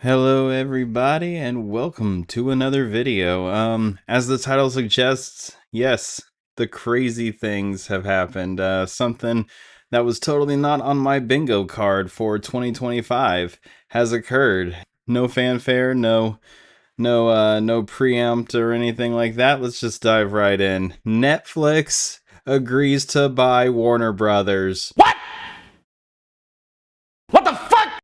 Hello everybody and welcome to another video. As the title suggests, yes, the crazy things have happened. Something that was totally not on my bingo card for 2025 has occurred. No fanfare, no preempt or anything like that. Let's just dive right in. Netflix agrees to buy Warner Brothers. What? What the fuck?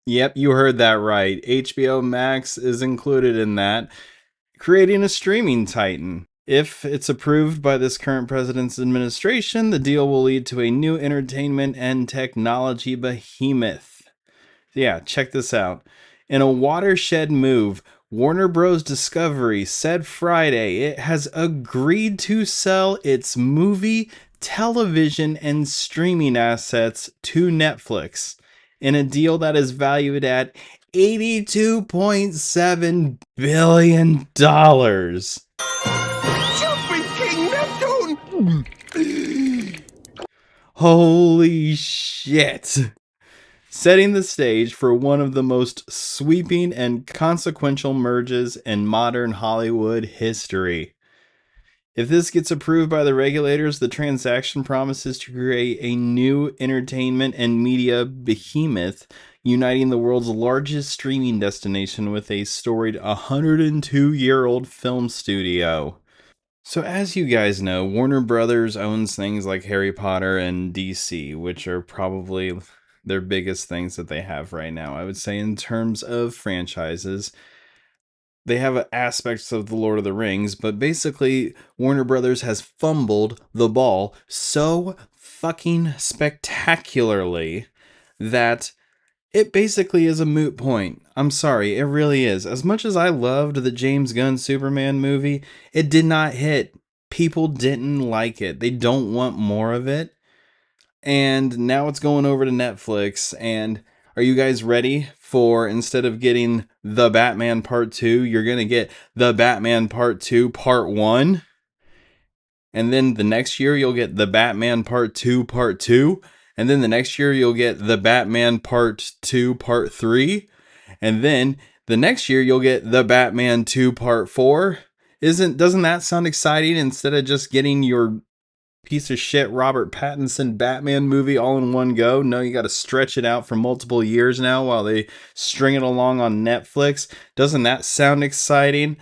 Yep, you heard that right. HBO Max is included in that, creating a streaming titan. If it's approved by this current president's administration, the deal will lead to a new entertainment and technology behemoth. Yeah, check this out. In a watershed move, Warner Bros. Discovery said Friday it has agreed to sell its movie, television, and streaming assets to Netflix in a deal that is valued at $82.7 billion. Jumping King Neptune! Holy shit. Setting the stage for one of the most sweeping and consequential merges in modern Hollywood history. If this gets approved by the regulators, the transaction promises to create a new entertainment and media behemoth, uniting the world's largest streaming destination with a storied 102-year-old film studio. So as you guys know, Warner Brothers owns things like Harry Potter and DC, which are probably their biggest things that they have right now. I would say in terms of franchises, they have aspects of the Lord of the Rings, but basically Warner Brothers has fumbled the ball so fucking spectacularly that it basically is a moot point. I'm sorry, it really is. As much as I loved the James Gunn Superman movie, it did not hit. People didn't like it. They don't want more of it. And now it's going over to Netflix. And are you guys ready for, instead of getting The Batman Part 2, you're going to get The Batman Part 2 Part 1? And then the next year you'll get The Batman Part 2 Part 2. And then the next year you'll get The Batman Part 2 Part 3. And then the next year you'll get The Batman 2 Part 4. Doesn't that sound exciting, instead of just getting your piece of shit Robert Pattinson Batman movie all in one go? No, you got to stretch it out for multiple years now while they string it along on Netflix. Doesn't that sound exciting?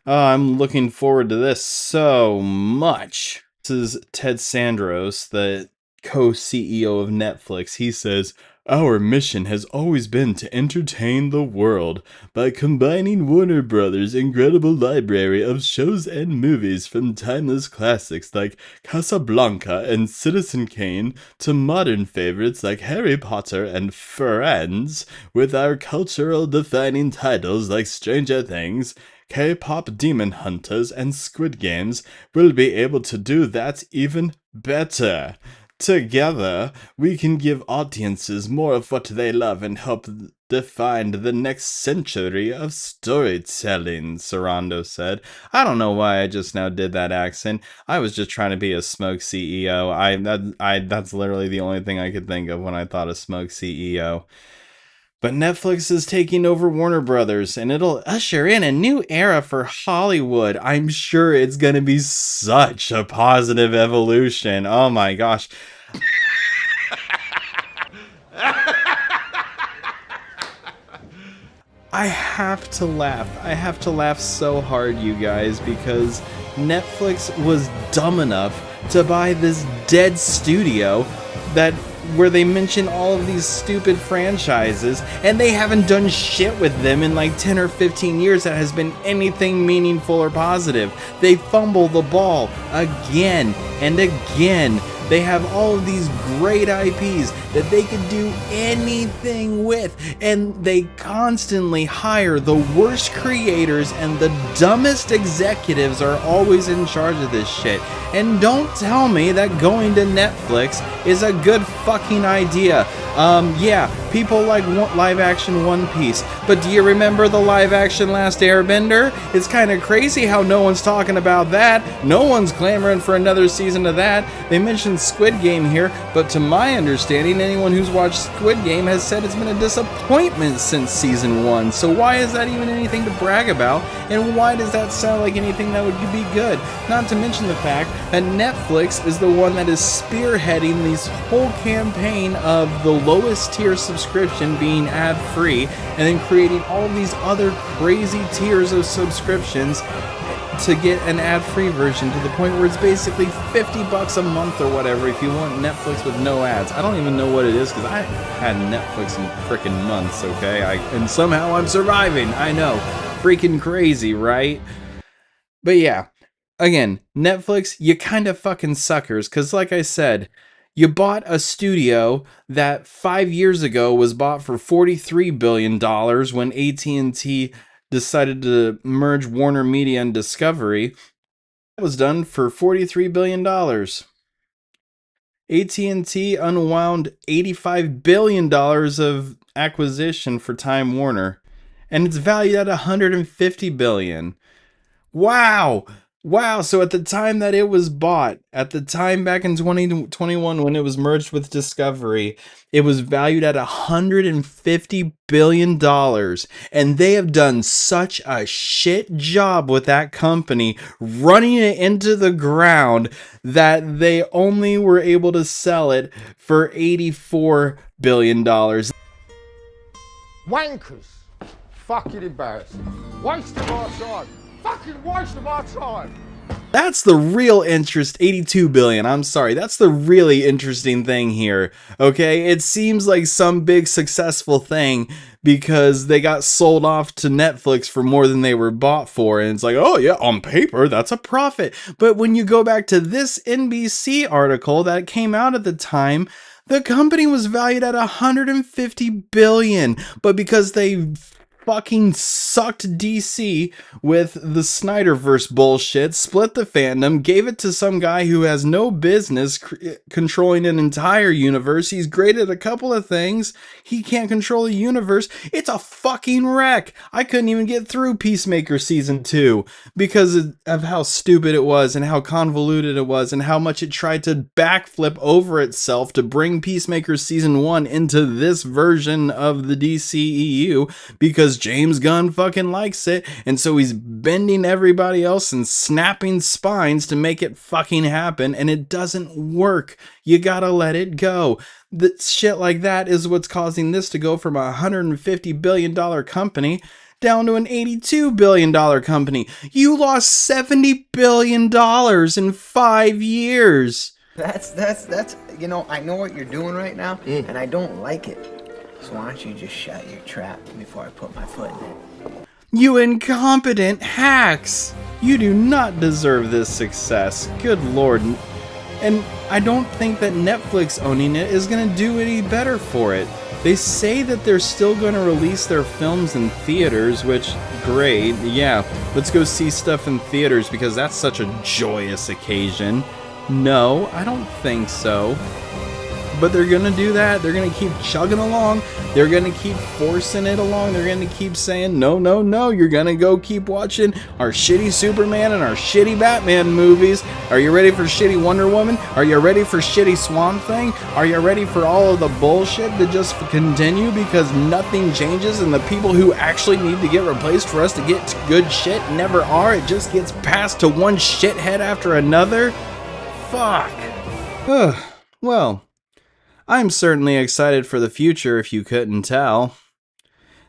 I'm looking forward to this so much. This is Ted Sandros, the co-CEO of Netflix. He says, "Our mission has always been to entertain the world by combining Warner Brothers' incredible library of shows and movies, from timeless classics like Casablanca and Citizen Kane to modern favorites like Harry Potter and Friends, with our cultural defining titles like Stranger Things, K-pop Demon Hunters, and Squid Games. Will be able to do that even better. Together, we can give audiences more of what they love and help define the next century of storytelling," Sarando said. I don't know why I just now did that accent. I was just trying to be a Smoke CEO. That's literally the only thing I could think of when I thought of Smoke CEO. But Netflix is taking over Warner Brothers, and it'll usher in a new era for Hollywood. I'm sure it's going to be such a positive evolution. Oh my gosh. I have to laugh. I have to laugh so hard, you guys, because Netflix was dumb enough to buy this dead studio where they mention all of these stupid franchises, and they haven't done shit with them in like 10 or 15 years that has been anything meaningful or positive. They fumble the ball again and again. They have all of these great IPs that they could do anything with, and they constantly hire the worst creators, and the dumbest executives are always in charge of this shit. And don't tell me that going to Netflix is a good fucking idea. Yeah, People like live action One Piece, but do you remember the live action Last Airbender? It's kind of crazy how no one's talking about that. No one's clamoring for another season of that. They mentioned Squid Game here, but to my understanding, anyone who's watched Squid Game has said it's been a disappointment since season 1. So why is that even anything to brag about? And why does that sound like anything that would be good? Not to mention the fact that Netflix is the one that is spearheading this whole campaign of the lowest tier subscription being ad-free, and then creating all of these other crazy tiers of subscriptions to get an ad-free version, to the point where it's basically $50 a month or whatever if you want Netflix with no ads. I don't even know what it is, because I had Netflix in frickin' months, okay? And somehow I'm surviving. I know. Freaking crazy, right? But yeah, again, Netflix, you kind of fucking suckers, because like I said, you bought a studio that 5 years ago was bought for $43 billion when AT&T decided to merge Warner Media and Discovery. That was done for $43 billion. AT&T unwound $85 billion of acquisition for Time Warner, and it's valued at $150 billion. Wow! Wow, so at the time that it was bought, at the time back in 2021 when it was merged with Discovery, it was valued at $150 billion. And they have done such a shit job with that company, running it into the ground, that they only were able to sell it for $84 billion. Wankers! Fucking embarrassing. Waste of our time. Fucking waste of our time. That's the real interest, 82 billion. I'm sorry. That's the really interesting thing here. Okay? It seems like some big successful thing because they got sold off to Netflix for more than they were bought for. And it's like, oh yeah, on paper, that's a profit. But when you go back to this NBC article that came out at the time, the company was valued at 150 billion. But because they fucking sucked DC with the Snyderverse bullshit, split the fandom, gave it to some guy who has no business controlling an entire universe. He's great at a couple of things. He can't control a universe. It's a fucking wreck. I couldn't even get through Peacemaker Season 2 because of how stupid it was and how convoluted it was and how much it tried to backflip over itself to bring Peacemaker Season 1 into this version of the DCEU because James Gunn fucking likes it, and so he's bending everybody else and snapping spines to make it fucking happen, and it doesn't work. You gotta let it go. The shit like that is what's causing this to go from a $150 billion company down to an $82 billion company. You lost $70 billion in 5 years. That's you know, I know what you're doing right now, and I don't like it. So why don't you just shut your trap before I put my foot in it? You incompetent hacks! You do not deserve this success. Good lord. And I don't think that Netflix owning it is going to do any better for it. They say that they're still going to release their films in theaters, which, great, yeah, let's go see stuff in theaters because that's such a joyous occasion. No, I don't think so. But they're gonna do that. They're gonna keep chugging along. They're gonna keep forcing it along. They're gonna keep saying, no, no, no, you're gonna go keep watching our shitty Superman and our shitty Batman movies. Are you ready for shitty Wonder Woman? Are you ready for shitty Swamp Thing? Are you ready for all of the bullshit to just continue because nothing changes and the people who actually need to get replaced for us to get good shit never are? It just gets passed to one shithead after another? Fuck. Ugh. Well, I'm certainly excited for the future if you couldn't tell.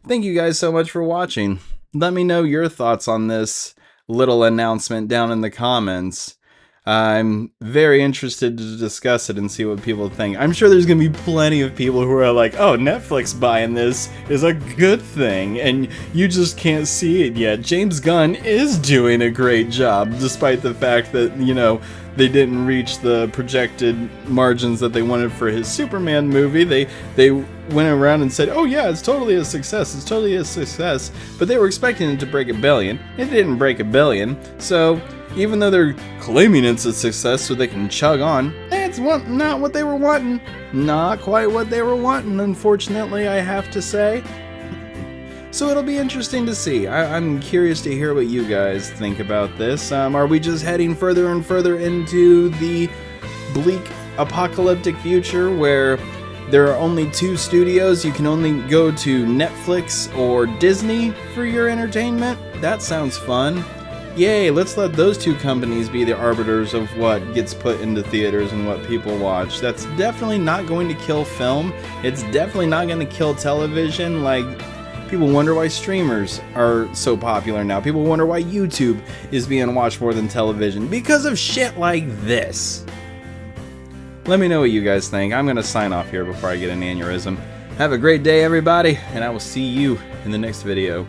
Thank you guys so much for watching. Let me know your thoughts on this little announcement down in the comments. I'm very interested to discuss it and see what people think. I'm sure there's going to be plenty of people who are like, oh, Netflix buying this is a good thing, and you just can't see it yet. James Gunn is doing a great job, despite the fact that, you know, they didn't reach the projected margins that they wanted for his Superman movie. They went around and said, oh yeah, it's totally a success, it's totally a success, but they were expecting it to break $1 billion. It didn't break $1 billion, so even though they're claiming it's a success so they can chug on, it's It's not what they were wanting. Not quite what they were wanting, unfortunately, I have to say. So it'll be interesting to see. I'm curious to hear what you guys think about this. Are we just heading further and further into the bleak apocalyptic future where there are only 2 studios? You can only go to Netflix or Disney for your entertainment? That sounds fun. Yay, let's let those 2 companies be the arbiters of what gets put into theaters and what people watch. That's definitely not going to kill film. It's definitely not going to kill television. Like, people wonder why streamers are so popular now. People wonder why YouTube is being watched more than television. Because of shit like this. Let me know what you guys think. I'm going to sign off here before I get an aneurysm. Have a great day, everybody, and I will see you in the next video.